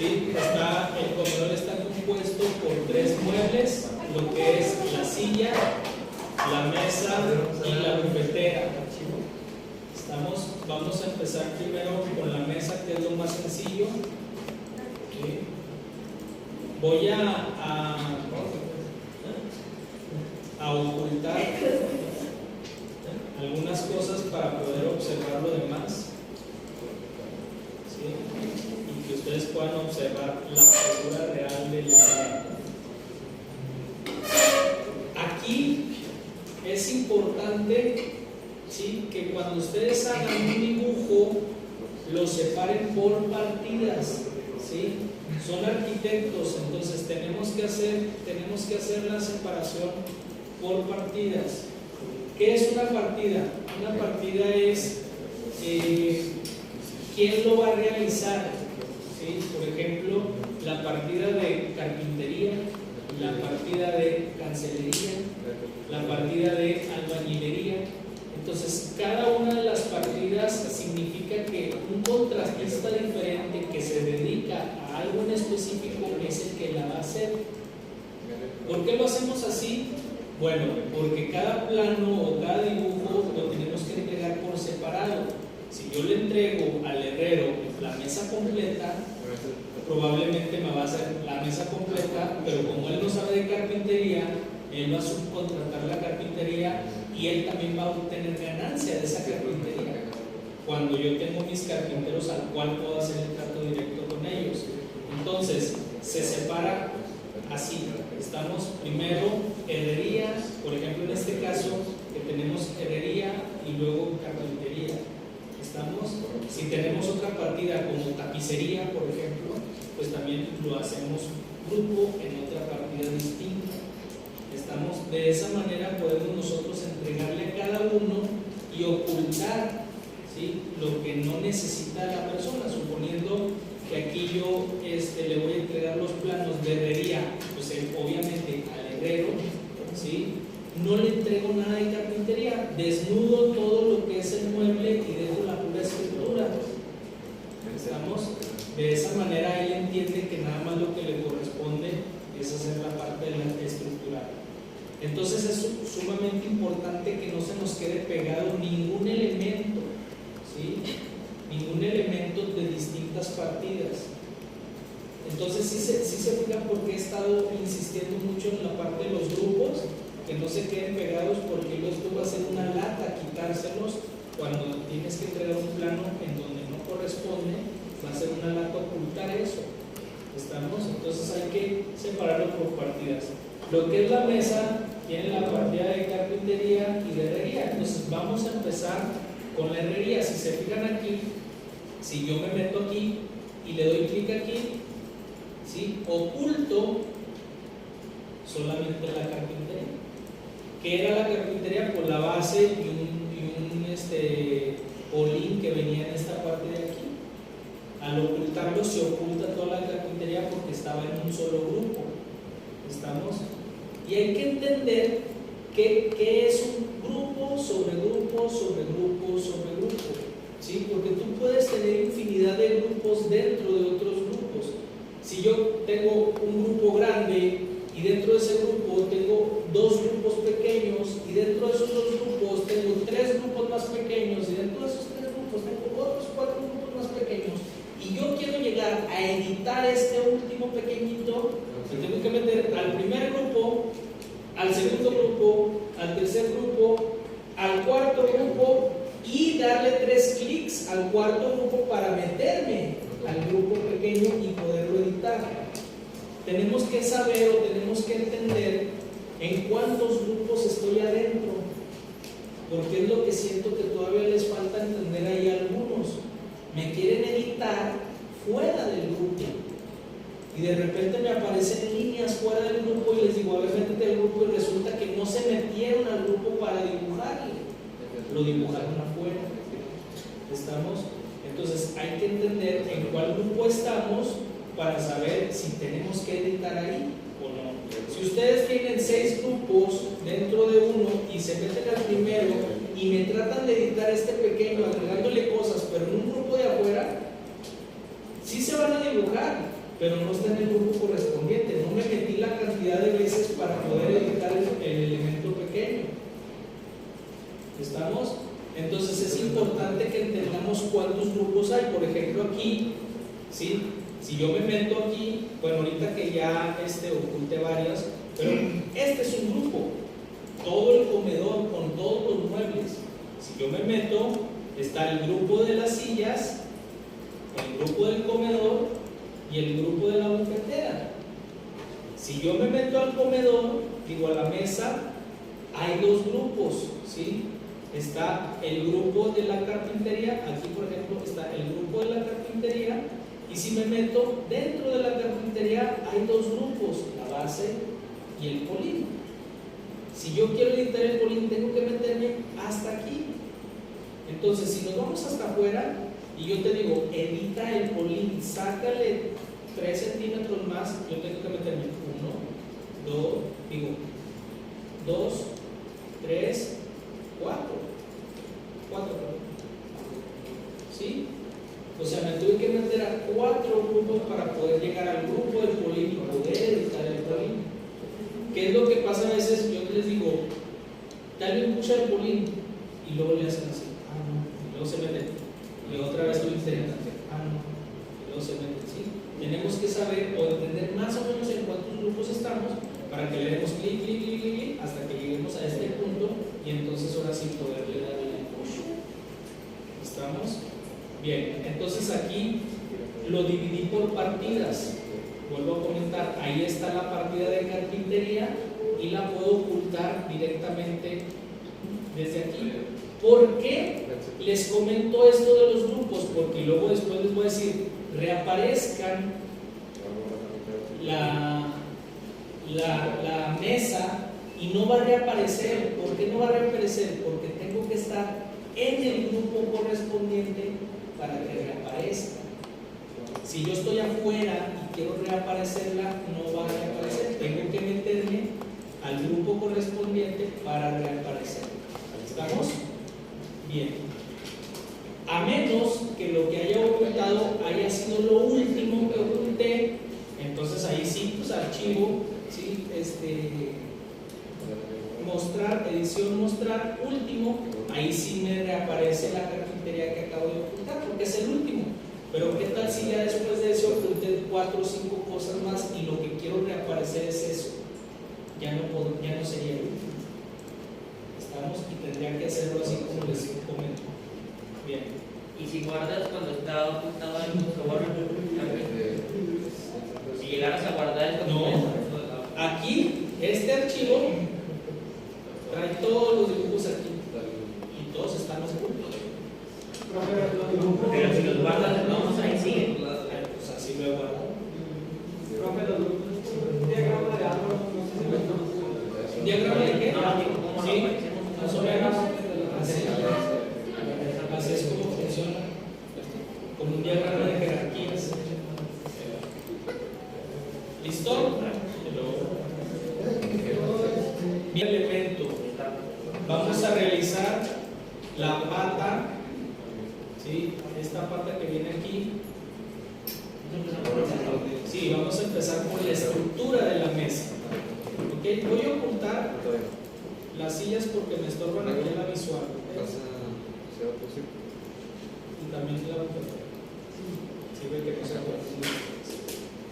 ¿sí? El comedor está compuesto por 3 muebles, lo que es la silla, la mesa y la bufetera. Vamos a empezar primero con la mesa, que es lo más sencillo. ¿Sí? Voy a ocultar algunas cosas para poder observar lo demás, ¿sí? Y que ustedes puedan observar la figura real del elemento. Aquí es importante, ¿sí?, que cuando ustedes hagan un dibujo lo separen por partidas, ¿sí? Son arquitectos, entonces tenemos que hacer la separación por partidas. ¿Qué es una partida? Una partida es quién lo va a realizar, ¿sí? Por ejemplo, la partida de carpintería, la partida de cancelería, la partida de albañilería. Entonces, cada una de las partidas significa que un contratista diferente que se dedica a algo en específico es el que la va a hacer. ¿Por qué lo hacemos así? Bueno, porque cada plano o cada dibujo lo tenemos que entregar por separado. Si yo le entrego al herrero la mesa completa, probablemente me va a hacer la mesa completa, pero como él no sabe de carpintería, él va a subcontratar la carpintería y él también va a obtener ganancia de esa carpintería. Cuando yo tengo mis carpinteros al cual puedo hacer el trato directo con ellos. Entonces, se separa así. Estamos primero herrería, por ejemplo en este caso que tenemos herrería y luego carpintería. Si tenemos otra partida como tapicería, por ejemplo, pues también lo hacemos grupo en otra partida distinta. De esa manera podemos nosotros entregarle a cada uno y ocultar, ¿sí?, lo que no necesita la persona. Suponiendo que aquí yo le voy a entregar los planos de herrería, pues obviamente al herrero, ¿sí?, no le entrego nada de carpintería, desnudo todo lo que es el mueble y dejo la pura estructura. De esa manera él entiende que nada más lo que le corresponde es hacer la parte de la estructura. Entonces es sumamente importante que no se nos quede pegado ningún elemento, ¿sí?, ningún elemento de distintas partidas. Entonces sí se fijan porque he estado insistiendo mucho en la parte de los grupos, que no se queden pegados, porque luego va a ser una lata quitárselos cuando tienes que entregar un plano en donde no corresponde. Va a ser una lata ocultar eso. Entonces hay que separarlo por partidas. Lo que es la mesa tiene la partida de carpintería y de herrería. Entonces vamos a empezar con la herrería. Si se fijan aquí, si yo me meto aquí y le doy clic aquí, ¿sí?, oculto solamente la carpintería. ¿Qué era la carpintería? Pues la base y un polín que venía en esta parte de aquí. Al ocultarlo se oculta toda la carpintería porque estaba en un solo grupo. Y hay que entender qué es un grupo sobre grupo sobre grupo sobre grupo, ¿sí? Porque tú puedes tener infinidad de grupos dentro de otros grupos. Si yo tengo un grupo grande y dentro de ese grupo tengo 2 grupos pequeños y dentro de esos 2 grupos tengo 3 grupos más pequeños y dentro de esos 3 grupos tengo otros 4 grupos más pequeños, y yo quiero llegar a editar este último pequeñito, me tengo que meter al primer grupo, al segundo grupo, al tercer grupo, al cuarto grupo y darle 3 clics al cuarto grupo para meterme al grupo pequeño y poderlo editar. Tenemos que saber o tenemos que entender en cuántos grupos estoy adentro, porque es lo que siento que todavía les falta entender ahí a algunos. Me quieren editar fuera del grupo y de repente me aparecen líneas fuera del grupo y les digo, a ver, métete al grupo, y resulta que no se metieron al grupo para dibujarle, lo dibujaron afuera. Entonces hay que entender en cuál grupo estamos para saber si tenemos que editar ahí o no. Si ustedes tienen 6 grupos dentro de uno y se meten al primero y me tratan de editar este pequeño agregándole cosas, pero en un grupo de afuera, sí se van a dibujar, pero no está en el grupo correspondiente. No me metí la cantidad de veces para poder editar el elemento pequeño. ¿Estamos? Entonces es importante que entendamos cuántos grupos hay. Por ejemplo, aquí, ¿sí? Si yo me meto aquí, bueno, ahorita que ya oculté varias, pero este es un grupo, todo el comedor con todos los muebles. Si yo me meto, está el grupo de las sillas, el grupo del comedor y el grupo de la bufetera. Si yo me meto al comedor, digo a la mesa, hay dos grupos, ¿sí? Está el grupo de la carpintería, aquí por ejemplo está el grupo de la carpintería, y si me meto dentro de la carpintería hay dos grupos, la base y el polín. Si yo quiero editar el polín, tengo que meterme hasta aquí. Entonces, si nos vamos hasta afuera y yo te digo, edita el polín, sácale 3 centímetros más, yo tengo que meterme 2, 3, 4. ¿Sí? O sea, me tuve que meter a 4 grupos para poder llegar al grupo del polín y poder editar el polín. ¿Qué es lo que pasa a veces? Yo les digo, dale un push al polín y luego le hacen así, no, y luego se meten, y otra vez lo intentan, no, y luego se meten, ¿sí? Tenemos que saber o entender más o menos en cuántos grupos estamos para que le demos clic, clic, clic, clic, hasta que lleguemos a este punto y entonces ahora sí poderle dar el push. ¿Estamos? Bien, entonces aquí lo dividí por partidas. Vuelvo a comentar, ahí está la partida de carpintería y la puedo ocultar directamente desde aquí. ¿Por qué les comento esto de los grupos? Porque luego después les voy a decir, reaparezcan la mesa y no va a reaparecer. ¿Por qué no va a reaparecer? Porque tengo que estar en el grupo correspondiente para que reaparezca. Si yo estoy afuera y quiero reaparecerla, no va a reaparecer. Tengo que meterme al grupo correspondiente para reaparecer. ¿Estamos? Bien. A menos que lo que haya ocultado haya sido lo último que oculté, entonces ahí sí, pues archivo, ¿sí? Mostrar, edición, mostrar, último, ahí sí me reaparece la carpintería que acabo de ocultar, porque es el último. Pero ¿qué tal si ya después de eso oculté 4 o 5 cosas más y lo que quiero reaparecer es eso? Ya no sería el último. ¿Estamos? Y tendría que hacerlo así como les comento. Bien. Y si guardas cuando está ocultado algo, se borra. Si llegaras a guardar el documento. No. Aquí, este archivo trae todos los dibujos aquí. Y todos están ocultos. Pero si los guardas, vamos, ahí sigue. Pues así lo he guardado. ¿Un diagrama de árbol? ¿Un diagrama de qué? No, ¿cómo Sí, lo más o menos. Así es como funciona. Como un diagrama de jerarquías. ¿Listo? Bien, elemento. Vamos a realizar la pata. ¿Sí? Esta pata que viene aquí. Sí, vamos a empezar por la estructura de la mesa. ¿Ok? Voy a ocultar las sillas porque me estorban aquí en la visual. Y también la bufetera. Sí, ve que no se acuerdan.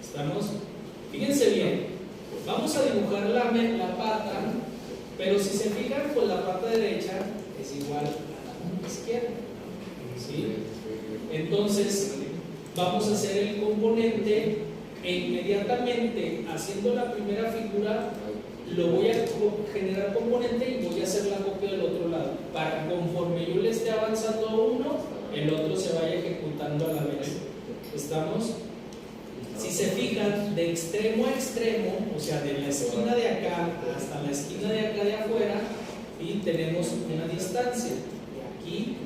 ¿Estamos? Fíjense bien. Vamos a dibujar la pata, pero si se fijan, con la pata derecha es igual a la izquierda. ¿Sí? Entonces, vamos a hacer el componente e inmediatamente haciendo la primera figura lo voy a generar componente y voy a hacer la copia del otro lado para conforme yo le esté avanzando a uno, el otro se vaya ejecutando a la vez. ¿Estamos? Si se fijan, de extremo a extremo, o sea, de la esquina de acá hasta la esquina de acá de afuera, y tenemos una distancia de aquí,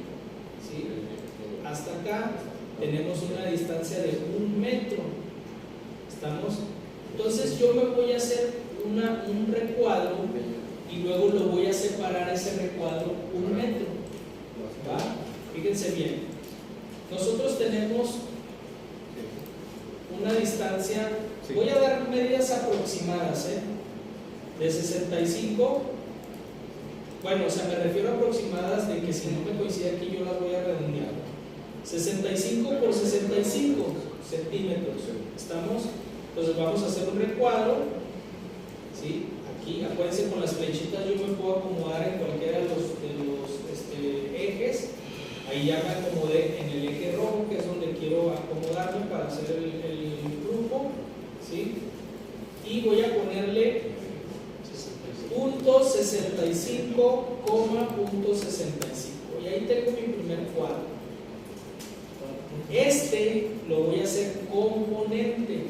¿sí? Hasta acá tenemos una distancia de 1 metro. ¿Estamos? Entonces yo me voy a hacer un recuadro y luego lo voy a separar ese recuadro 1 metro. ¿Va? Fíjense bien. Nosotros tenemos una distancia, voy a dar medidas aproximadas, de 65, bueno, o sea, me refiero a aproximadas de que si no me coincide aquí yo las voy a redondear. 65 por 65 centímetros, ¿estamos? Entonces vamos a hacer un recuadro, ¿sí? Aquí, acuérdense, con las flechitas yo me puedo acomodar en cualquiera de los ejes. Ahí ya me acomodé en el eje rojo, que es donde quiero acomodarme para hacer el grupo, ¿sí? Y voy a ponerle punto 65, punto 65. Y ahí tengo mi primer cuadro. Este lo voy a hacer componente.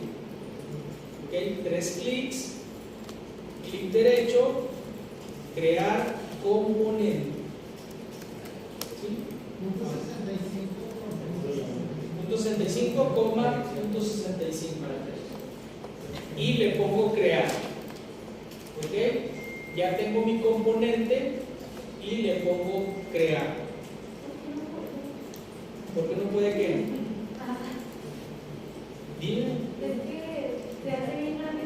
¿Ok? 3 clics. Clic derecho, crear componente. ¿Sí? Punto 65, punto 65. Y le pongo crear. ¿Ok? Ya tengo mi componente y le pongo crear. ¿Por qué no puede que? Dime. Es que se hace bien grande,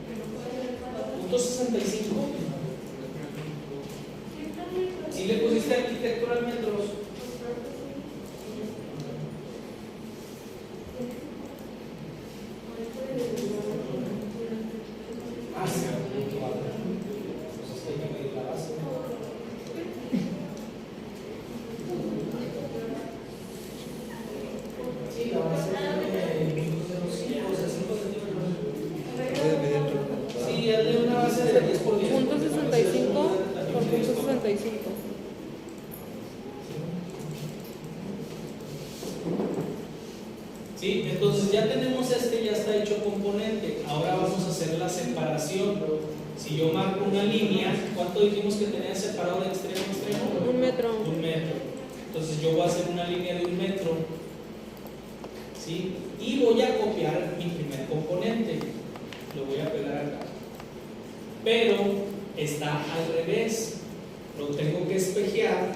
pero puede ver cuánto. Punto 65. Si le pusiste arquitectura al metros. Ah, sí. Entonces hay que medir la base. Sí, la base tiene 5 centímetros. Sí, es de una base de 10 por 10. Punto 65 por punto 65. Sí, entonces ya tenemos ya está hecho componente. Ahora vamos a hacer la separación. Si yo marco una línea, ¿cuánto dijimos que tenía separado de extremo a extremo? 1 metro. 1 metro. Entonces yo voy a hacer una línea de 1 metro. ¿Sí? Y voy a copiar mi primer componente. Lo voy a pegar acá. Pero está al revés. Lo tengo que espejear,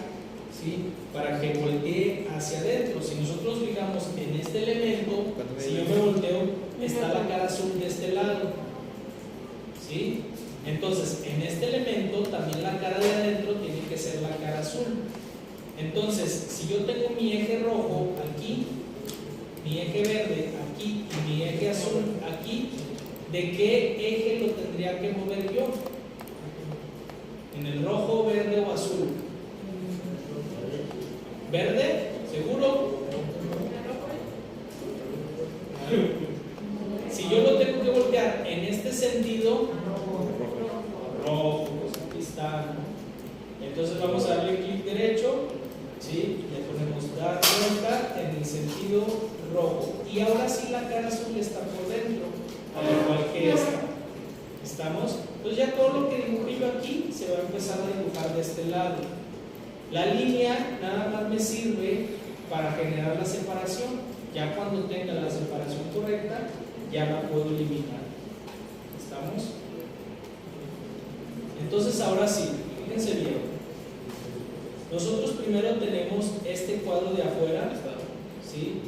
¿sí? Para que voltee hacia adentro. Si nosotros fijamos en este elemento, si yo me volteo, está la cara azul de este lado, ¿sí? Entonces, en este elemento también la cara de adentro tiene que ser la cara azul. Entonces, si yo tengo mi eje rojo aquí, mi eje verde aquí y mi eje azul aquí, ¿de qué eje lo tendría que mover yo? ¿En el rojo, verde o azul? ¿Verde? ¿Seguro? Si yo lo tengo que voltear en este sentido, rojo, pues aquí está. Entonces vamos a darle clic derecho, ¿sí? Le ponemos dar vuelta en el sentido rojo. Y ahora sí la cara azul está por dentro, al igual que esta. ¿Estamos? Entonces ya todo lo que dibujé yo aquí se va a empezar a dibujar de este lado. La línea nada más me sirve para generar la separación. Ya cuando tenga la separación correcta, ya la puedo eliminar. ¿Estamos? Entonces ahora sí, fíjense bien. Nosotros primero tenemos este cuadro de afuera, ¿sí?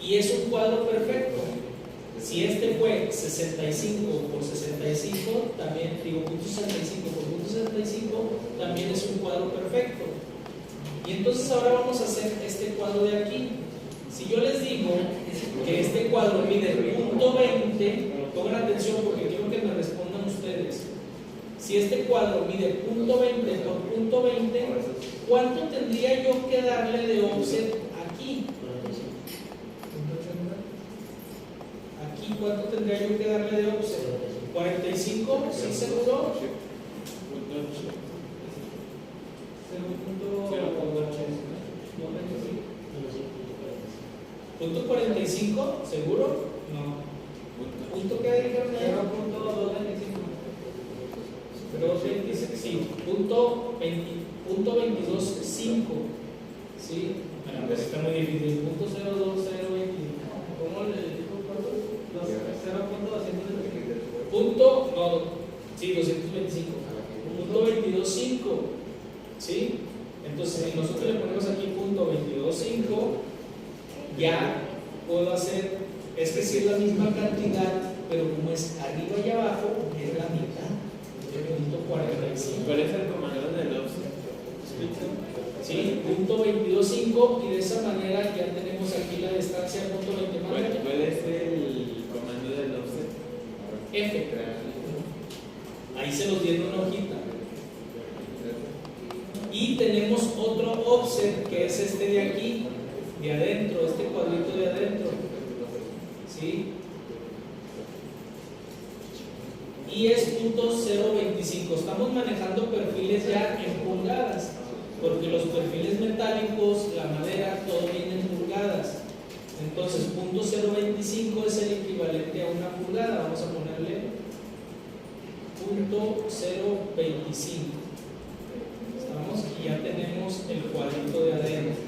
Y es un cuadro perfecto. Si este fue 65 por 65, también digo punto 65 por punto 65, también es un cuadro perfecto. Y entonces ahora vamos a hacer este cuadro de aquí. Si yo les digo que este cuadro mide punto 20, pongan atención porque quiero que me respondan ustedes. Si este cuadro mide punto 20 por punto 20, ¿cuánto tendría yo que darle de offset aquí? Aquí, ¿cuánto tendría yo que darle de offset? ¿45? ¿Sí seguro? ¿Punto 45? ¿Seguro? No. ¿Punto qué dijeron? 0.225. Pero sí, punto 22.5. ¿Sí? Bueno, pues está muy difícil. Punto 0.2025. ¿Cómo le dijo? ¿Cuánto? 0.225. Punto, no, sí, 225. Punto 22.5. ¿Sí? Entonces, si nosotros le ponemos aquí punto 22.5, ya puedo hacer Es que si es la misma cantidad, pero como es arriba y abajo, es la mitad de punto 45. ¿Cuál es el comando del offset? Sí, punto 22.5, y de esa manera ya tenemos aquí la distancia de punto 20 más. ¿Cuál es el comando del offset? F. Ahí se los di en una hojita. Y tenemos otro offset que es este de aquí, de adentro, este cuadrito de adentro. ¿Sí? Y es punto 0.25. Estamos manejando perfiles ya en pulgadas, porque los perfiles metálicos, la madera, todo viene en pulgadas. Entonces, punto 0.25 es el equivalente a una pulgada. Vamos a ponerle punto 0.25. Estamos, y ya tenemos el cuadrito de adentro.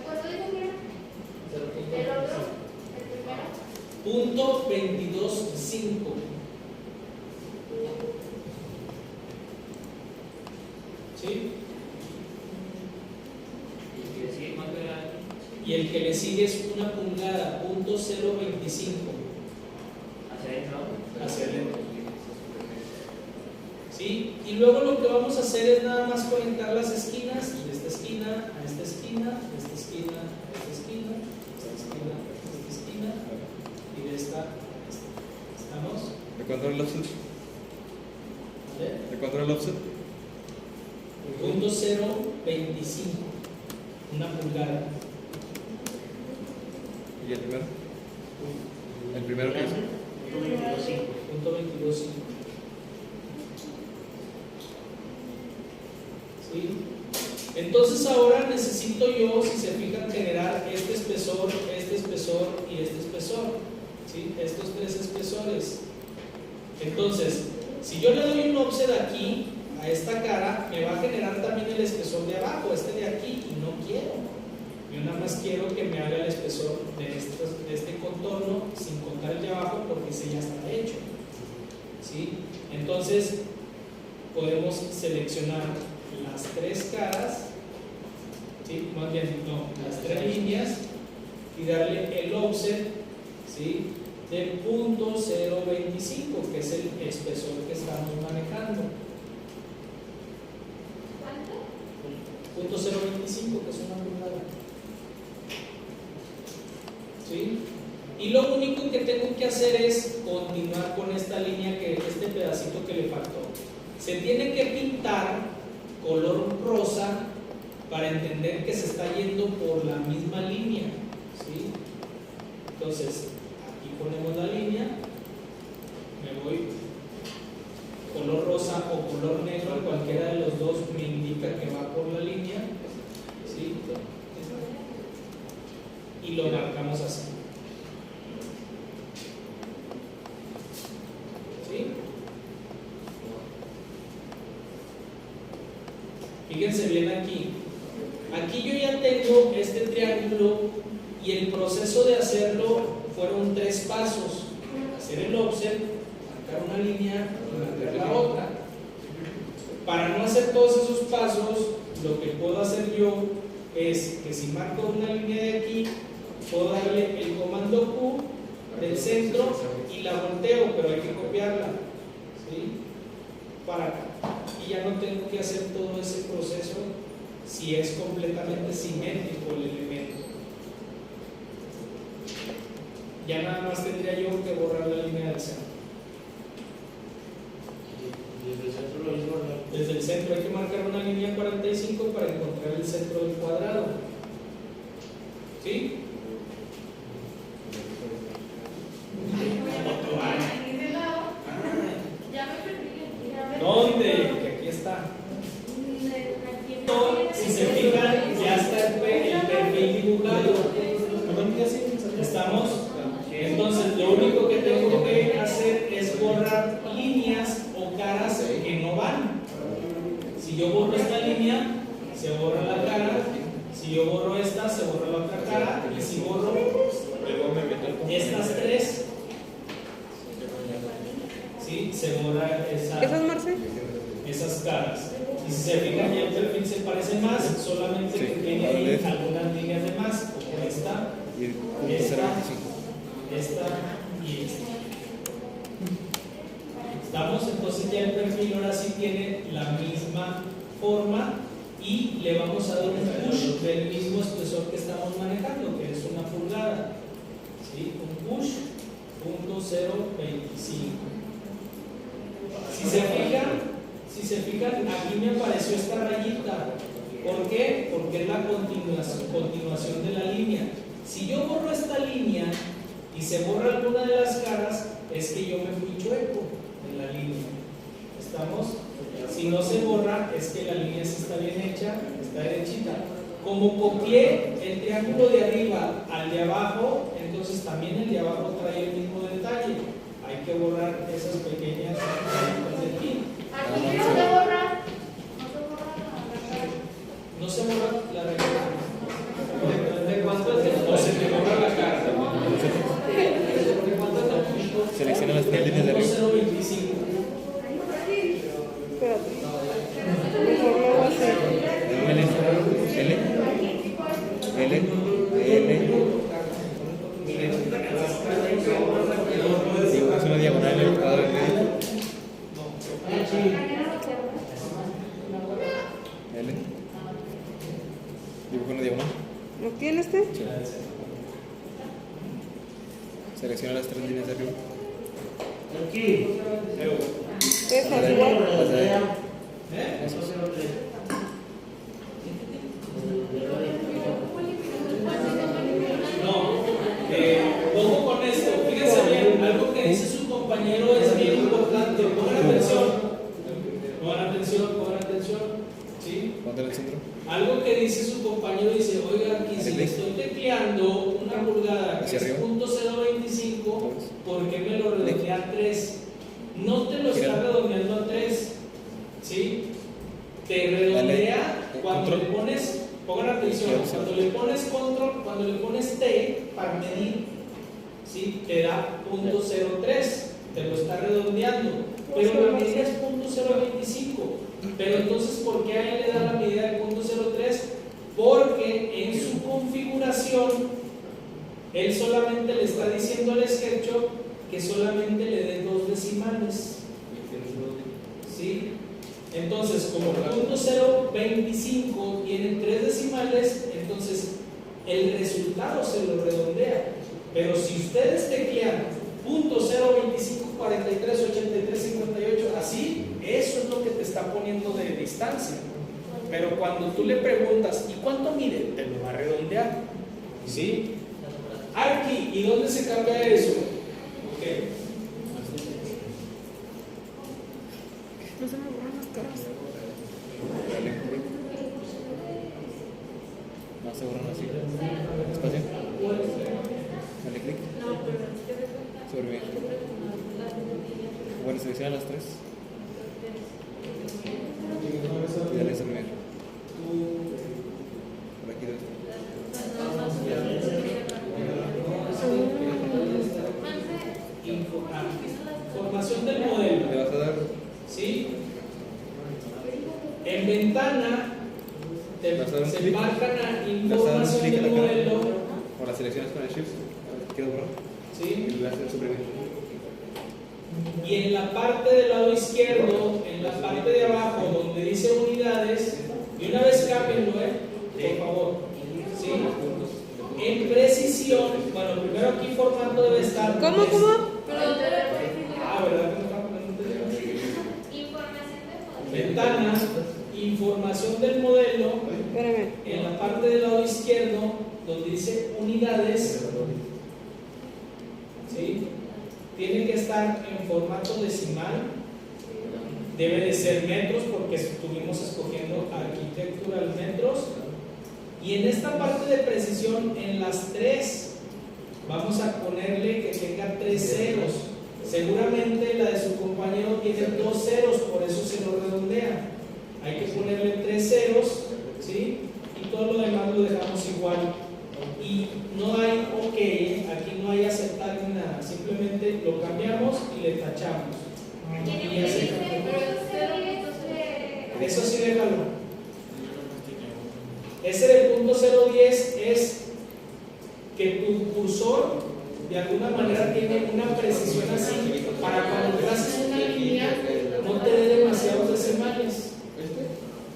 ¿Cuánto dijo que era? ¿El otro? ¿El primero? Punto 22.5. ¿Sí? Y el que le sigue es una pulgada, punto 0.25. Hacia adentro. ¿Sí? Y luego lo que vamos a hacer es nada más conectar las esquinas, de esta esquina a esta esquina, de esta esquina a esta esquina, de esta esquina a esta esquina, y de esta a esta. ¿Estamos? ¿De cuánto era el offset? ¿Vale? ¿De cuánto era el offset? Punto 0.25, una pulgada. ¿Y el primero? ¿El primero qué es? Punto 22.5. ¿Sí? Entonces ahora necesito yo, si se fijan, generar este espesor y este espesor. ¿Sí? Estos tres espesores. Entonces, si yo le doy un offset aquí a esta cara, me va a generar también el espesor de abajo, este de aquí, y no quiero. Yo nada más quiero que me haga el espesor de este contorno sin contar el de abajo, porque ese ya está hecho. ¿Sí? Entonces podemos seleccionar las tres caras, ¿sí? Más bien, no, las tres líneas, y darle el offset, ¿sí? De punto 0.25, que es el espesor que estamos manejando. Punto 0.25, que es una pulgada. ¿Sí? Y lo único que tengo que hacer es continuar con esta línea, este pedacito que le faltó. Se tiene que pintar color rosa para entender que se está yendo por la misma línea. ¿Sí? Entonces, aquí ponemos la línea, me voy color rosa o color negro, cualquiera de los dos me indica que va por la línea. ¿Sí? Y lo marcamos así. ¿Sí? Fíjense bien aquí. Aquí yo ya tengo este triángulo y el proceso de hacerlo fueron 3 pasos. Hacer el offset, marcar una línea y marcar la otra. Para no hacer todos esos pasos, lo que puedo hacer yo es que si marco una línea de aquí, puedo darle el comando Q del centro y la volteo, pero hay que copiarla. ¿Sí? Para acá. Y ya no tengo que hacer todo ese proceso si es completamente simétrico el elemento. Ya nada más tendría yo que borrar la línea del centro. Desde el centro hay que marcar una línea 45 para encontrar el centro del cuadrado. ¿Sí? ¿Dónde? Que aquí está. Si se fijan, ya está el perfil dibujado. ¿Estamos? Entonces, lo único que tengo que hacer es borrar líneas o caras que no van. Si yo borro esta línea, se borra la cara. Si yo borro esta, se borra la otra cara. Y si borro estas 3, ¿sí? Se borra ¿Esas, Marce? esas caras. Y si se fijan, ya el perfil se parece más, solamente que tiene ahí algunas líneas de más. Y el punto esta, 025. esta y esta. ¿Estamos? Entonces ya el perfil ahora sí tiene la misma forma y le vamos a dar un push del mismo espesor que estamos manejando, que es una pulgada. ¿Sí? Un push .025. Si se fijan, aquí me apareció esta rayita. ¿Por qué? Porque es la continuación de la línea. Si yo borro esta línea y se borra alguna de las caras, es que yo me fui chueco en la línea. ¿Estamos? Si no se borra, es que la línea sí está bien hecha, está derechita. Como copié el triángulo de arriba al de abajo, entonces también el de abajo trae el mismo detalle. Hay que borrar esas pequeñas rayitas de aquí. Aquí no se borra. No se borra la rayita. ¿De cuánto es el? O se te borra la cara. ¿De cuánto es el punto? Selecciona las tres líneas de arriba. 0.25. Espérate. Mejor lo hago así. Digo, es una diagonal en el cuadro del medio. L. Dibujo una diagonal. ¿No tiene este? Selecciona las tres líneas de arriba. Esas igual. Las de ahí. No, ojo con esto, fíjense bien, algo que dice su compañero es bien importante. Pongan atención, ¿sí? Ponte en el centro. Algo que dice su compañero dice, oiga, aquí si le estoy tecleando una pulgada que Hacia es arriba. .025, ¿por qué me lo redondea a 3? No te lo está redondeando a 3, ¿sí? Te redondea cuando le pones, pongan atención, cuando le pones control, cuando le pones T para medir, ¿sí? Te da .03, te lo está redondeando, pero la medida es .025. Pero entonces, ¿por qué a él le da la medida de .03? Porque en su configuración, él solamente le está diciendo al SketchUp que solamente le dé 2 decimales. ¿Sí? Entonces, como .025 tiene 3 decimales, entonces el resultado se lo redondea. Pero si ustedes teclean .025, 43, 83, 58, así, eso es lo que te está poniendo de distancia. Pero cuando tú le preguntas, ¿y cuánto mide? Te lo va a redondear. ¿Sí? Aquí, ¿y dónde se cambia eso? Ok. No se me borran las caras. Dale. No se borran así. Espacio. Dale clic. Sobre bien. Bueno, selecciona las tres. Y dale sobre bien. Por aquí debe estar. Formación del modelo. Le vas a dar. ¿Sí? En ventana se clic. marcan a Le vas a dar un información clic a del la cara. modelo. O las selecciones con el shift. Queda borrado. ¿Sí? Y le vas a dar sobre bien. Y en la parte del lado izquierdo, en la parte de abajo, donde dice unidades, y una vez cámbienlo, por favor. ¿Sí? En precisión, bueno, primero aquí formato debe estar. ¿Cómo? Ah, ¿verdad? Ventana, información del modelo, Espérame. en la parte del lado izquierdo, donde dice unidades, ¿sí? Tiene que estar en formato decimal, debe de ser metros porque estuvimos escogiendo architectural metros, y en esta parte de precisión, en las 3, vamos a ponerle que tenga 3 ceros. Seguramente la de su compañero tiene 2 ceros, por eso se lo redondea. Hay que ponerle 3 ceros, ¿sí? Y todo lo demás lo dejamos igual. Y no hay OK, aquí no hay aceptar ni nada, simplemente lo cambiamos y le tachamos. Y ya se eso sí, déjalo. Ese de .010 es que que tu cursor de alguna manera tiene una precisión así para cuando traces una línea no te dé demasiados decimales.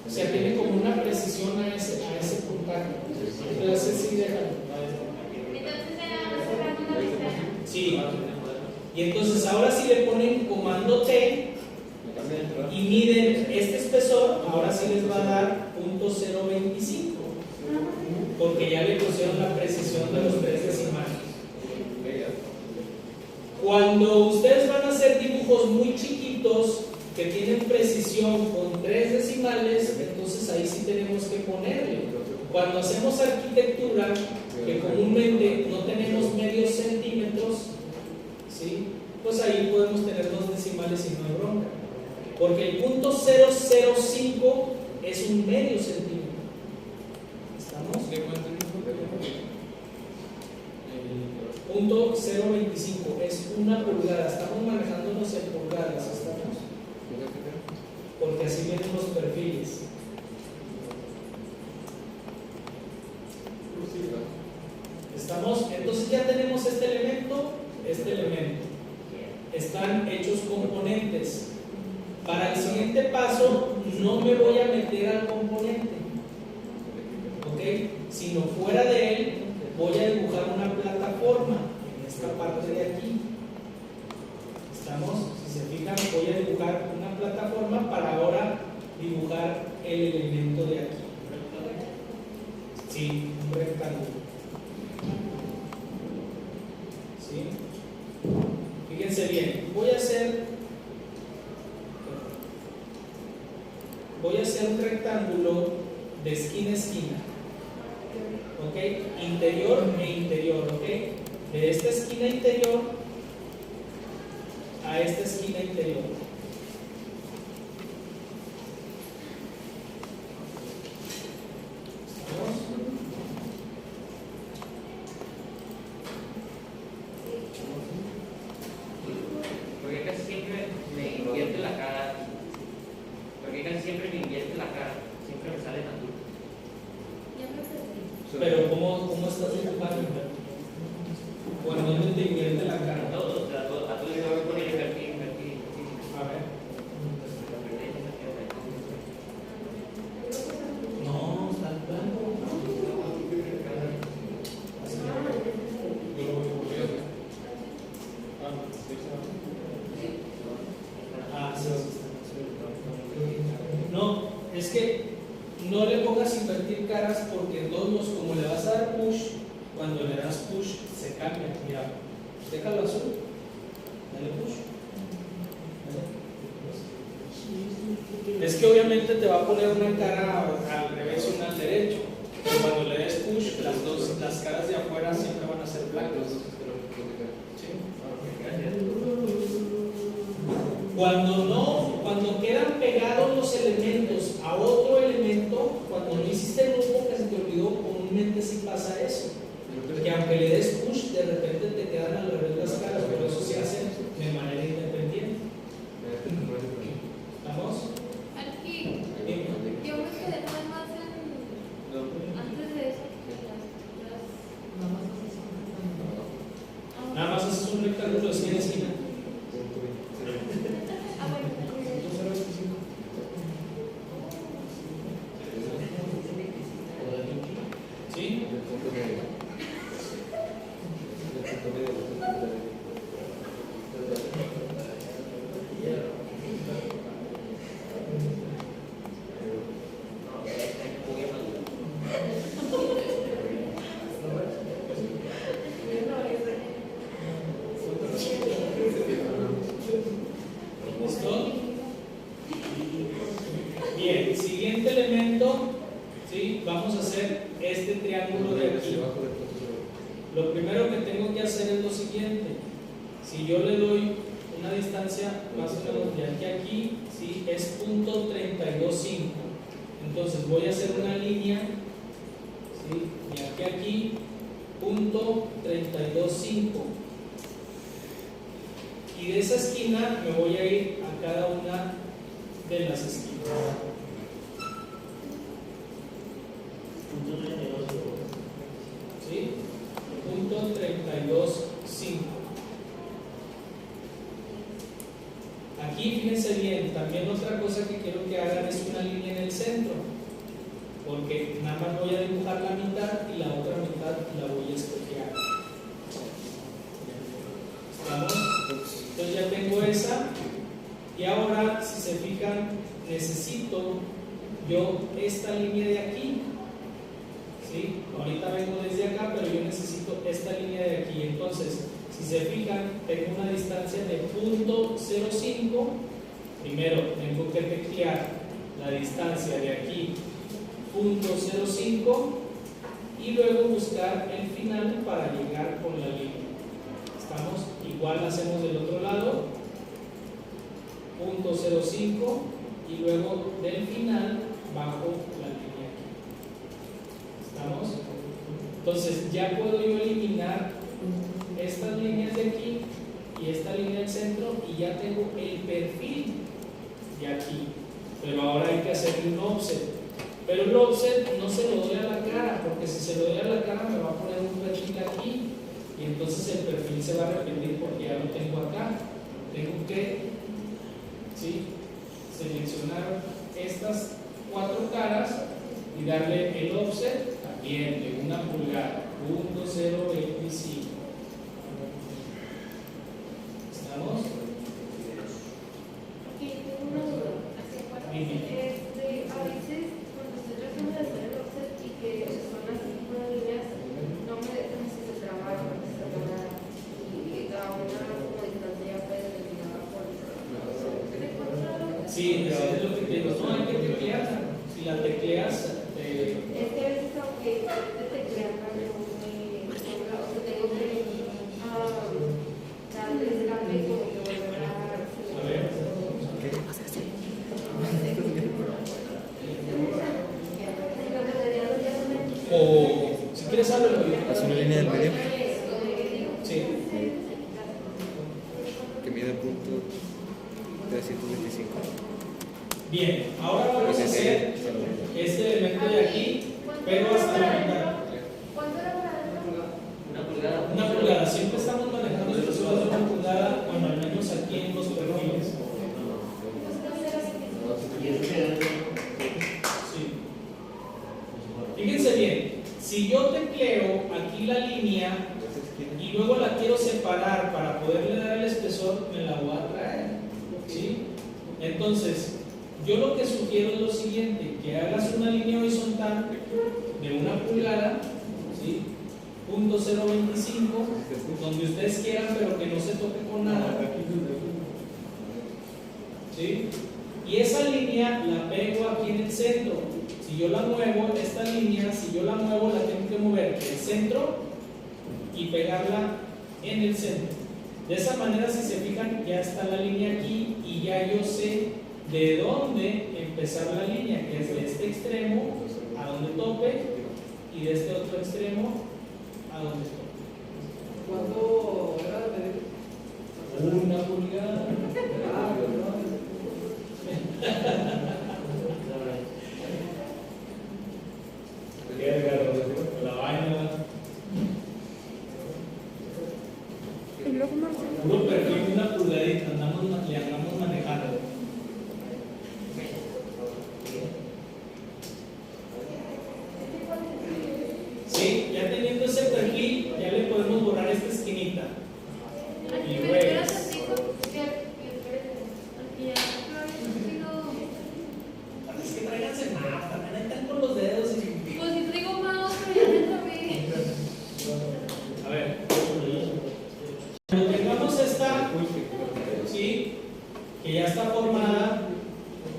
O sea, tiene como una precisión a ese puntaje. Entonces sí, déjalo. Entonces era cerrando una ventana. Sí. Y entonces ahora si le ponen comando T y miden este espesor, ahora sí les va a dar .025. Porque ya le pusieron la precisión de los 3 decimales. Cuando ustedes van a hacer dibujos muy chiquitos que tienen precisión con 3 decimales, entonces ahí sí tenemos que ponerle. Cuando hacemos arquitectura, que comúnmente no tenemos medios centímetros, ¿sí? Pues ahí podemos tener 2 decimales y no hay bronca. Porque el .005 es un medio centímetro. ¿Estamos? Punto 0.25 es una pulgada. Estamos manejándonos en pulgadas. ¿Estamos? Porque así vienen los perfiles. ¿Estamos? Entonces ya tenemos este elemento. Están hechos componentes. Para el siguiente paso no me voy a meter al componente, ¿ok? Sino fuera de él voy a dibujar una plataforma en esta parte de aquí. ¿Estamos? Si se fijan, voy a dibujar una plataforma para ahora dibujar el elemento de aquí. Sí, un rectángulo. ¿Sí? Fíjense bien, voy a hacer un rectángulo de esquina a esquina, ¿ok? Interior e interior, ¿ok? De esta esquina interior a esta esquina interior. ¿Estamos? Porque casi siempre me invierte la cara. Siempre me sale natural. Ya me perdí. Pero ¿cómo estás dibujando? Cuando no te invierte la cara. A todos les voy a poner perfil. A ver. No, está plano. Ah, sí. No, es que no le pongas invertir caras porque en todos los, como le vas a dar push, cuando le das push se cambia. Mira, déjalo azul, dale push. Es que obviamente te va a poner una cara al revés y una al derecho, pero cuando le des push, las caras de afuera siempre van a ser blancas. ¿Sí? Cuando quedan pegados los elementos a otro elemento, cuando no hiciste el grupo que se te olvidó, comúnmente sí pasa eso. Que aunque le des push, de repente te quedan al revés las caras, pero eso se hace de manera independiente. ¿Estamos? Aquí, yo me quedé nada más antes de eso. Nada más haces un rectángulo de esquina a esquina. Ah, bueno. ¿Sí? ¿Listo? Bien, siguiente elemento, ¿sí? Vamos a hacer este triángulo de aquí. Lo primero que tengo que hacer es lo siguiente. Si yo le doy una distancia más o menos de aquí a aquí, ¿sí? Es .325. Entonces voy a hacer una línea, ¿sí? De aquí a aquí, .325. Y de esa esquina me voy a ir a cada una de las esquinas. ¿Sí? 32.5. Aquí fíjense bien, también otra cosa que quiero que hagan es una línea en el centro, porque nada más voy a dibujar la mitad y la otra mitad la voy a escoger. ¿Estamos? Entonces ya tengo esa, y ahora si se fijan necesito yo esta línea de aquí, ¿sí? Ahorita vengo desde acá, pero yo necesito esta línea de aquí. Entonces si se fijan, tengo una distancia de 0.05. Primero tengo que teclear la distancia de aquí, 0.05, y luego buscar el final para llegar con la línea. ¿Estamos? Igual hacemos del otro lado, 0.05, y luego del final bajo la línea aquí. ¿Estamos? Entonces ya puedo yo eliminar estas líneas de aquí y esta línea del centro, y ya tengo el perfil de aquí. Pero ahora hay que hacer un offset. Pero el offset no se lo doy a la cara, porque si se lo doy a la cara me va a poner un perfil aquí, y entonces el perfil se va a repetir porque ya lo tengo acá. Tengo que, ¿sí?, seleccionar estas 4 caras y darle el offset también de 1 pulgada, 0.025. ¿Estamos? Ok, tengo una duda. A veces cuando estoy tratando de hacer el offset y que son así como líneas, no me dejan si se trabaja o no se trabaja, y a una como distancia ya predeterminada por el programa. Sí, es lo que te digo. No hay que teclearla. Si la tecleas, Es que a veces aunque te teclearla no me sobra, o sea, tengo que darle escape y como que volver a ver. O si quieres háblalo. Haz una línea del medio Sí. que mide punto 325. Bien, ahora vamos a hacer este elemento de aquí, pero hasta la mitad. ¿Cuánto era para Una pulgada. 1 pulgada. Siempre estamos manejando el proceso de 1 pulgada, bueno, al menos aquí en los perfiles. Sí. Fíjense bien, si yo tecleo aquí la línea y luego la quiero separar para poderle dar el espesor, me la voy a traer, ¿sí? Entonces, yo lo que sugiero es lo siguiente: que hagas una línea horizontal de 1 pulgada, ¿sí?, 0.025, donde ustedes quieran, pero que no se toque con nada, ¿sí? Y esa línea la pego aquí en el centro. Si yo la muevo, esta línea, si yo la muevo, la tengo que mover del centro y pegarla en el centro. De esa manera, si se fijan, ya está la línea aquí y ya yo sé de dónde empezar la línea, que es de este extremo a donde tope y de este otro extremo a donde tope. ¿Cuánto era de medir? 1 pulgada. La vaina. Y luego Marcelo. Puro perfil, 1 pulgadita, le andamos manejando. Sí, ya teniendo ese perfil, ya le podemos borrar esta esquinita. Aquí Y me luego, quedas así que aquí ya no había sentido. es que tráiganse más, también ahí están con los dedos y... Pues si traigo mouse, pero ya me trabé. A ver, cuando tengamos esta, ¿sí?, que ya está formada,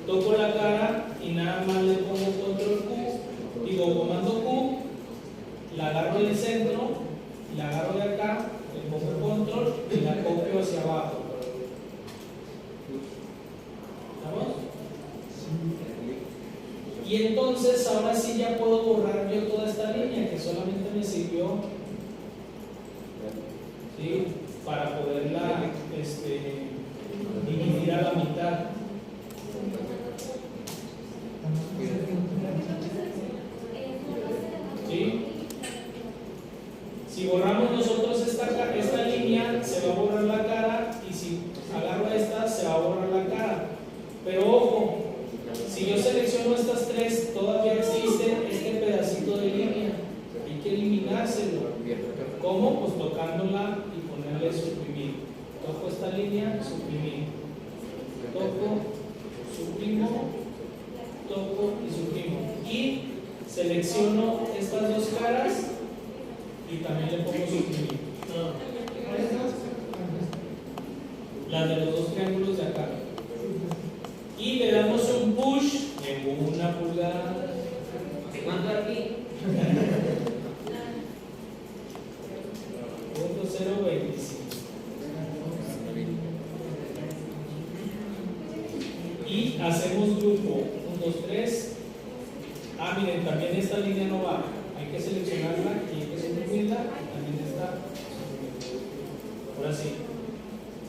toco la cara y nada más le pongo control Q, digo comando Q, la agarro del centro, la agarro de acá, le pongo control y la copio hacia abajo. ¿Estamos? Y entonces ahora sí ya puedo borrar yo toda esta línea que solamente me sirvió, ¿sí?, para poderla dividir a la mitad. ¿Sí? Si borramos nosotros esta cara, ¿Cómo? Pues tocándola y ponerle suprimir. Toco esta línea, suprimir. Toco, suprimo, toco y suprimo. Y selecciono estas dos caras y también le pongo suprimir. Las de los dos triángulos de acá. Y le damos un push en 1 pulgada. ¿De cuánto aquí? 0.025. Y hacemos grupo 1, 2, 3. Miren, también esta línea no va. Hay que seleccionarla y hay que suprimirla. También está. Ahora sí,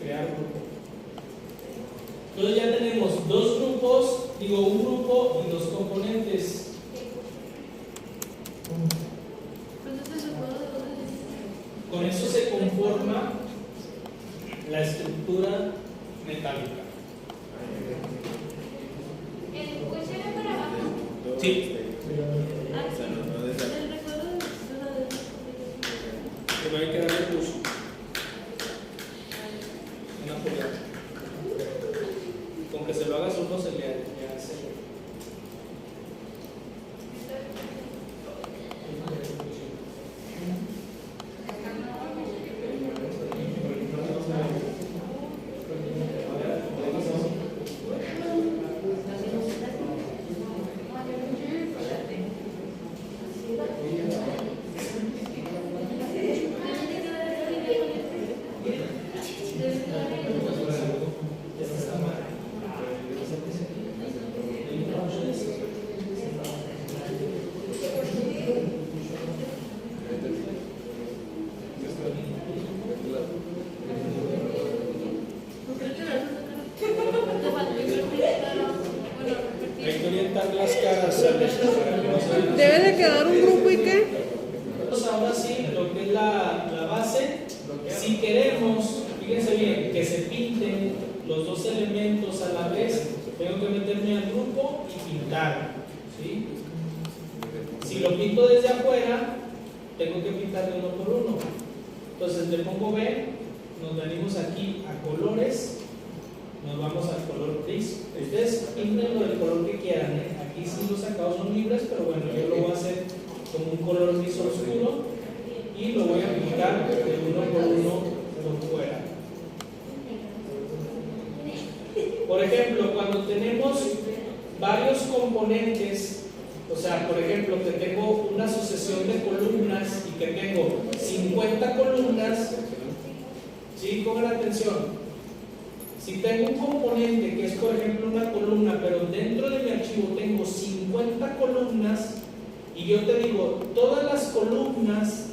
crear grupo. Entonces ya tenemos dos grupos, un grupo y dos componentes. Con eso se conforma la estructura metálica. ¿El push era para abajo? Sí. Que me hay que darle push. 1 pulgada. Con que se lo hagas uno se le hace. Hay que orientar las caras para que no se vean. Debe de quedar un grupo y qué. Ahora sí, lo que es la base, si queremos, fíjense bien, que se pinten los dos elementos a la vez, tengo que meterme al grupo y pintar, ¿sí? Si lo pinto desde afuera, tengo que pintar de uno por uno. Entonces le pongo B, nos venimos aquí a colores, nos vamos al color gris. Ustedes pinten del color que quieran, ¿eh? Aquí sí los acabados son libres, pero bueno, yo lo voy a hacer como un color gris oscuro y lo voy a pintar de uno por uno por fuera. Por ejemplo, cuando tenemos varios componentes, o sea, por ejemplo, que tengo una sucesión de columnas y que tengo 50 columnas, ¿sí? Pongan atención. Si tengo un componente que es, por ejemplo, una columna, pero dentro de mi archivo tengo 50 columnas, y yo te digo, todas las columnas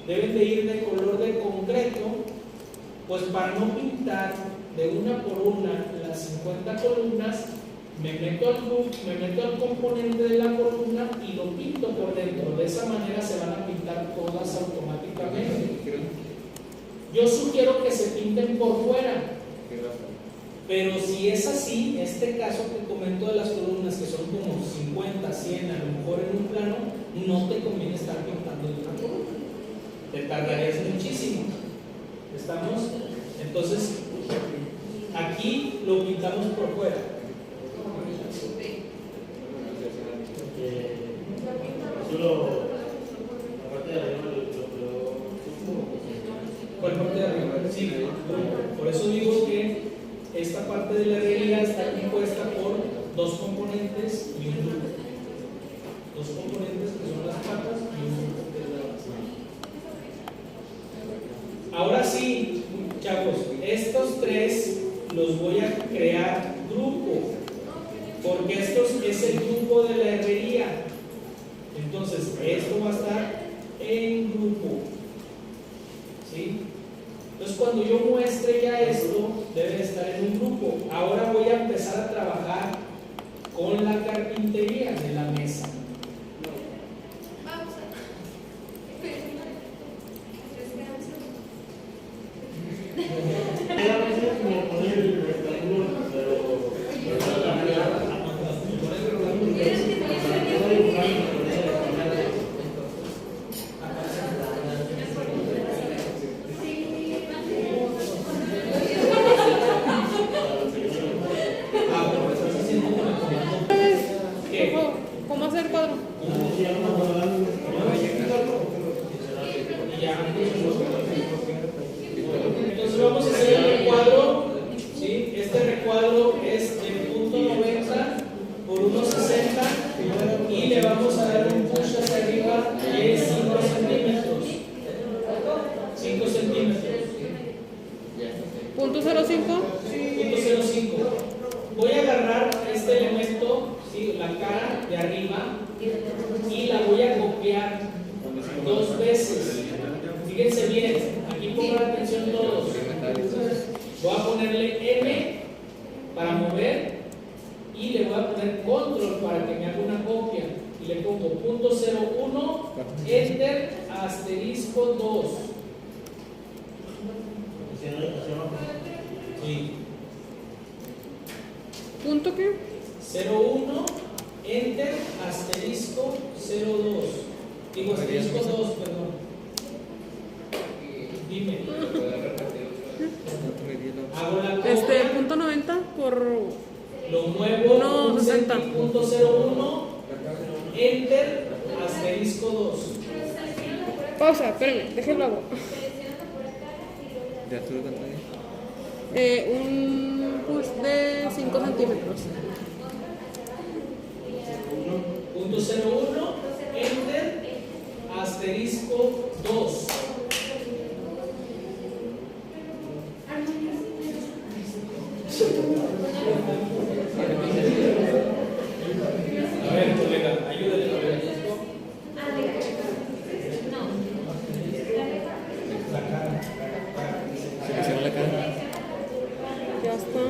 deben de ir de color de concreto, pues para no pintar de una por una las 50 columnas, me meto al componente de la columna y lo pinto por dentro. De esa manera se van a pintar todas automáticamente. Yo sugiero que se pinten por fuera, pero si es así, este caso que comento de las columnas, que son como 50, 100, a lo mejor en un plano, no te conviene estar pintando de una columna, te tardarías muchísimo. ¿Estamos? Entonces, aquí lo pintamos por fuera. ¿Cuál parte de arriba? Sí, por eso digo que esta parte de la herrería está compuesta por dos componentes y un grupo. Dos componentes que son las patas y un grupo que es la base. Ahora sí, chavos, estos tres los voy a crear grupo, porque estos es el grupo de la herrería. Entonces, esto va a estar en grupo, ¿sí? Entonces, cuando yo muestre ya esto, debe estar en un grupo. Ahora voy a empezar a trabajar con la carpintería de la mesa. punto 05. Punto 05. Voy a agarrar este elemento, ¿sí? La cara de arriba, y la voy a copiar 2 veces. Fíjense bien, aquí pongan atención todos. Voy a ponerle M para mover y le voy a poner control para que me haga una copia. Y le pongo punto 01, enter, asterisco 2. Sí. ¿Punto qué? 01, enter, asterisco 02. Digo asterisco 2, perdón. Dime. Hago la copia, Punto 90 por... lo muevo No, un 60. punto 01, enter, asterisco 2. Pausa, espérenme, déjenlo hago. ¿De Arturo cuánto Un push de 5 centímetros. Punto 01, enter, asterisco 2. A ver, colega, ayúdale a ver. La cara. Selecciona la cara. Ya está.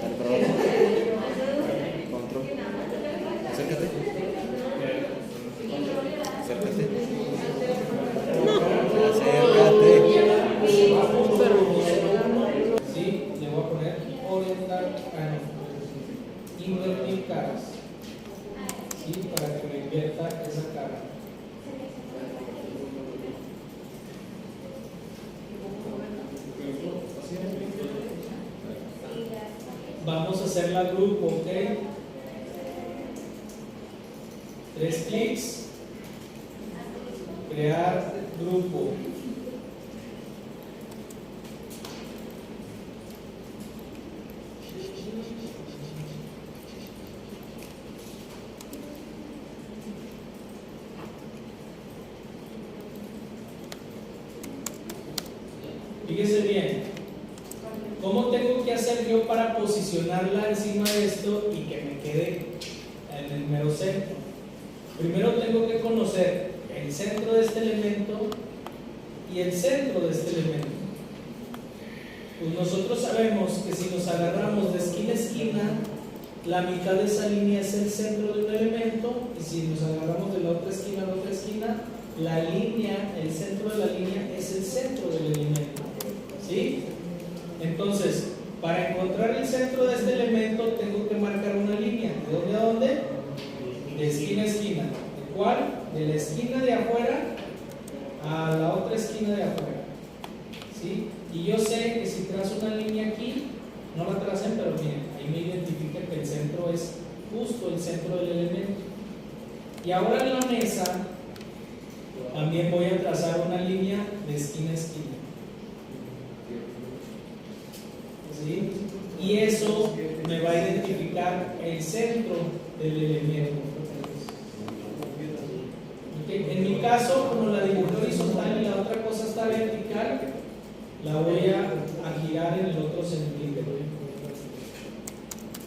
Control. Control. Acércate. Acércate. Acércate. Sí, le voy a poner orientar, invertir caras. Sí, para que me invierta esa cara. Vamos a hacer la grupo, ¿ok? 3 clics. Crear grupo. Fíjese bien, ¿cómo tengo que hacer yo para posicionarla encima de esto y que me quede en el mero centro? Primero tengo que conocer el centro de este elemento y el centro de este elemento. Pues nosotros sabemos que si nos agarramos de esquina a esquina, la mitad de esa línea es el centro de un elemento, y si nos agarramos de la otra esquina a la otra esquina, la línea, el centro de la línea es el centro del elemento. ¿Sí? Entonces, para encontrar el centro de este elemento tengo que marcar una línea. ¿De dónde a dónde? De esquina a esquina. ¿De cuál? De la esquina de afuera a la otra esquina de afuera. ¿Sí? Y yo sé que si trazo una línea aquí, no la tracen, pero miren, ahí me identifica que el centro es justo el centro del elemento. Y ahora en la mesa también voy a trazar una línea de esquina a esquina. ¿Sí? Y eso me va a identificar el centro del elemento. ¿Okay? En mi caso, como la dibujé horizontal y la otra cosa está vertical, la voy a girar en el otro sentido.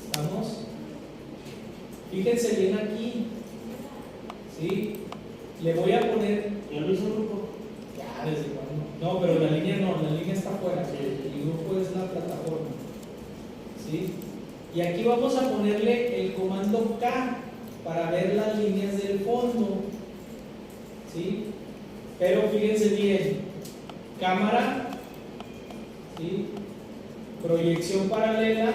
¿Estamos? Fíjense bien aquí. ¿Sí? Le voy a poner. ¿Ya lo hizo el grupo? Ya, desde cuando. No, pero la línea no, la línea está afuera. El grupo es la plataforma. ¿Sí? Y aquí vamos a ponerle el comando K para ver las líneas del fondo. ¿Sí? Pero fíjense bien, cámara, ¿sí? Proyección paralela,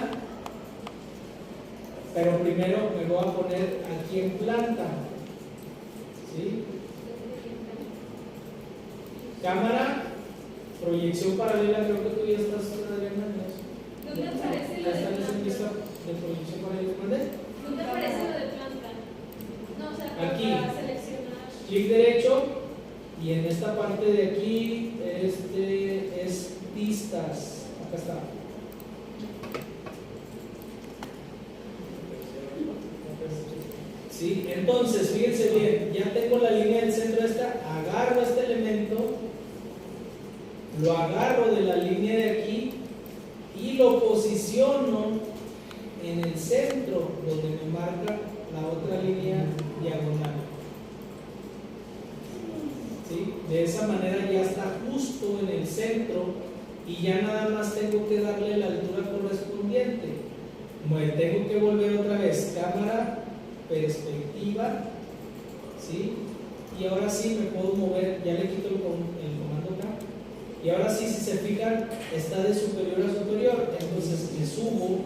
pero primero me voy a poner aquí en planta. ¿Sí? Cámara, proyección paralela, creo que tú ya estás, Adriana. ¿Dónde aparece lo ¿Ya de estás en planta? lista de proyección paralela? ¿Mande? ¿Dónde aparece lo de planta? No, o sea, Aquí. para seleccionar. Clic derecho y en esta parte de aquí es pistas. Acá está. ¿Sí? Entonces, fíjense bien, ya tengo la línea del centro esta, agarro este elemento, lo agarro de la línea de aquí y lo posiciono en el centro donde me marca la otra línea diagonal. ¿Sí? De esa manera ya está justo en el centro y ya nada más tengo que darle la altura correspondiente. Me tengo que volver otra vez cámara, perspectiva, ¿sí? Y ahora sí me puedo mover, ya le quito el comando acá. Y ahora sí, si se fijan, está de superior a superior. Entonces le subo.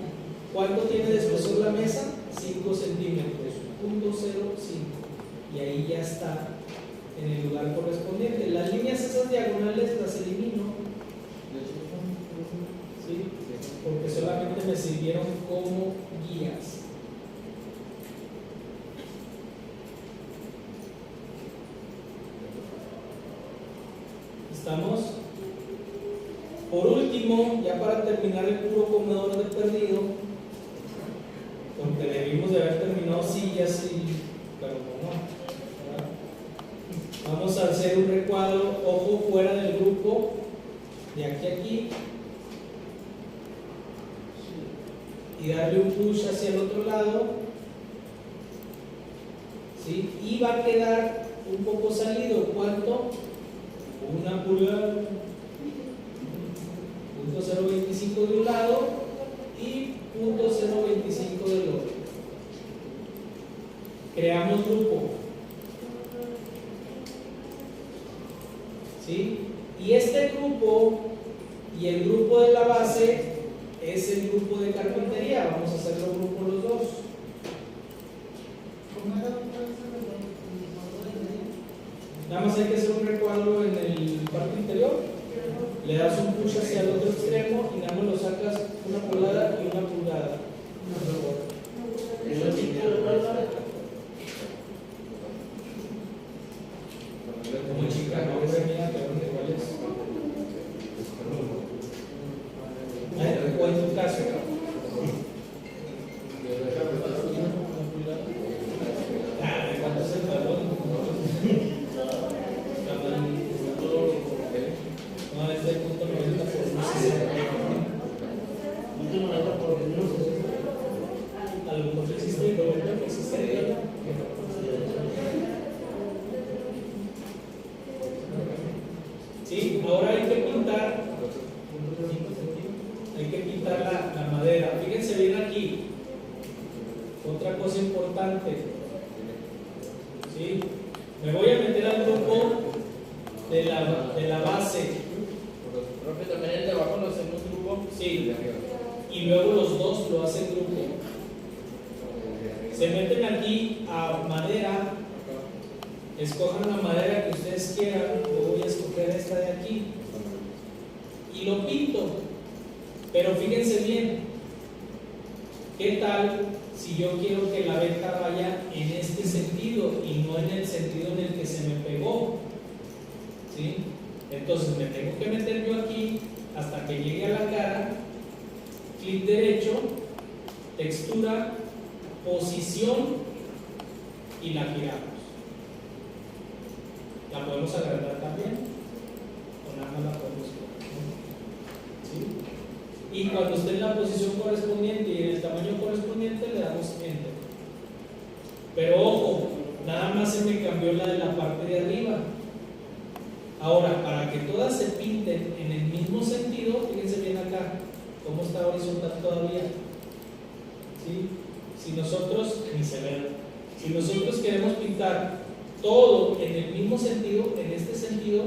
¿Cuánto tiene de espesor la mesa? 5 centímetros, 0.05. Y ahí ya está en el lugar correspondiente. Las líneas esas diagonales las elimino, ¿sí? Porque solamente me sirvieron como guías. ¿Estamos? Por último, ya para terminar el puro comedor de perdido, porque debimos de haber terminado sillas pero no. Vamos a hacer un recuadro, ojo, fuera del grupo, de aquí a aquí, y darle un push hacia el otro lado, ¿sí? Y va a quedar un poco salido. ¿Cuánto? 1 pulgada, 0.025 de un lado y 0.025 del otro. Creamos grupo, ¿sí? Y este grupo y el grupo de la base es el grupo de carpintería. Vamos a hacerlo grupo los dos. Nada más hay que hacer un recuadro en el parte interior. Le das un push hacia el otro extremo y nada más lo sacas 1 pulgada y 1 pulgada. Como chica, no es mía, pero igual es. O en tu caso. ¿Cuánto es el talón? No, es de punto 90 por 60. A lo mejor existe 90 por 60. Sí, ahora hay que pintar. Hay que pintar la madera. Fíjense bien aquí. Otra cosa importante. ¿Sí? Me voy a meter al grupo de la base. Profe, también el de abajo lo hacemos grupo. Sí. Y luego los dos lo hacen grupo. Se meten aquí a madera. Escojan la madera que ustedes quieran. Yo voy a escoger esta de aquí. Y lo pinto. Pero fíjense bien. ¿Qué tal si yo quiero que la abeja vaya en este sentido y no en el sentido en el que se me pegó? ¿Sí? Entonces me tengo que meter yo aquí hasta que llegue a la cara, clic derecho, textura, posición y la giramos. La podemos agrandar también o nada más la podemos girar. ¿Sí? Y cuando esté en la posición correspondiente y en el tamaño correspondiente le damos Enter. Pero ojo, nada más se me cambió la de la parte de arriba. Ahora, para que todas se pinten en el mismo sentido, fíjense bien acá, cómo está horizontal todavía. ¿Sí? Si nosotros, ni se ve, si nosotros queremos pintar todo en el mismo sentido, en este sentido,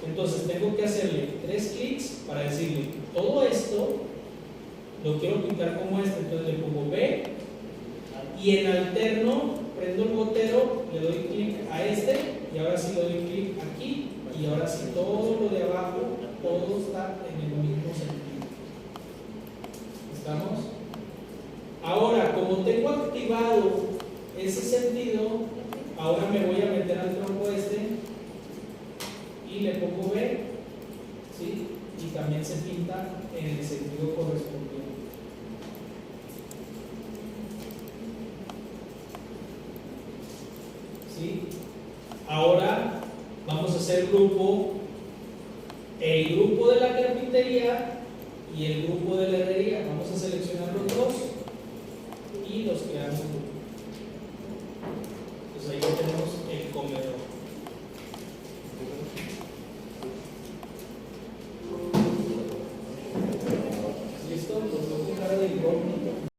entonces tengo que hacerle 3 clics para decirle, todo esto lo quiero pintar como este. Entonces le pongo B y en alterno prendo el gotero, le doy clic a este y ahora sí le doy clic aquí. Y ahora sí, todo lo de abajo, todo está en el mismo sentido. ¿Estamos? Ahora, como tengo activado ese sentido, ahora me voy a meter al tronco este y le pongo B, ¿sí? Y también se pinta en el sentido correspondiente. ¿Sí? Ahora vamos a hacer grupo el grupo de la carpintería y el grupo de la herrería. Vamos a seleccionar los dos y los creamos.